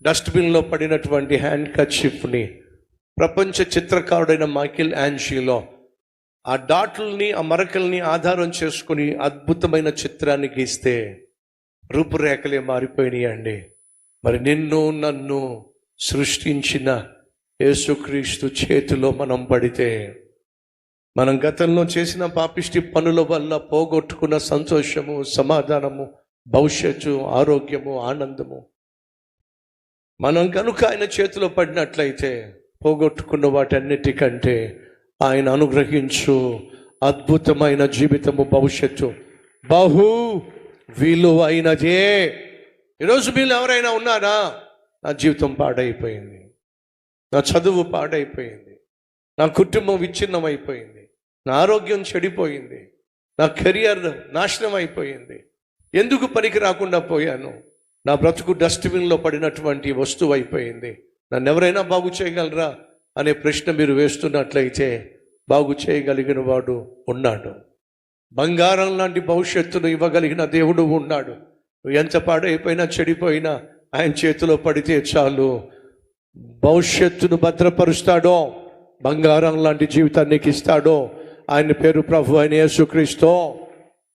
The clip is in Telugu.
డస్ట్బిన్లో పడినటువంటి హ్యాండ్ కర్చీఫ్ని ప్రపంచ చిత్రకారుడైన మైకేల్ యాంజిలో ఆ డాట్లని, ఆ మరకల్ని ఆధారం చేసుకుని అద్భుతమైన చిత్రాన్ని గీస్తే రూపురేఖలే మారిపోయినాయండి. మరి నిన్ను నన్ను సృష్టించిన యేసుక్రీస్తు చేతిలో మనం పడితే, మనం గతంలో చేసిన పాపిష్టి పనుల వల్ల పోగొట్టుకున్న సంతోషము, సమాధానము, భవిష్యత్తు, ఆరోగ్యము, ఆనందము మనం కనుక ఆయన చేతిలో పడినట్లయితే పోగొట్టుకున్న వాటన్నిటికంటే ఆయన అనుగ్రహించు అద్భుతమైన జీవితము, భవిష్యత్తు బహు విలువైనదే. ఈరోజు మీరు ఎవరైనా ఉన్నారా? నా జీవితం పాడైపోయింది, నా చదువు పాడైపోయింది, నా కుటుంబం విచ్ఛిన్నం అయిపోయింది, నా ఆరోగ్యం చెడిపోయింది, నా కెరియర్ నాశనం అయిపోయింది, ఎందుకు పనికి రాకుండా పోయాను, నా బ్రతుకు డస్ట్బిన్లో పడినటువంటి వస్తువు అయిపోయింది, నన్ను ఎవరైనా బాగు చేయగలరా అనే ప్రశ్న మీరు వేస్తున్నట్లయితే బాగు చేయగలిగిన వాడు ఉన్నాడు. బంగారం లాంటి భవిష్యత్తును ఇవ్వగలిగిన దేవుడు ఉన్నాడు. నువ్వు ఎంత పాడైపోయినా, చెడిపోయినా ఆయన చేతిలో పడితే చాలు, భవిష్యత్తును భద్రపరుస్తాడో, బంగారం లాంటి జీవితాన్ని ఇస్తాడో. ఆయన పేరు ప్రభు అయిన యేసుక్రీస్తు.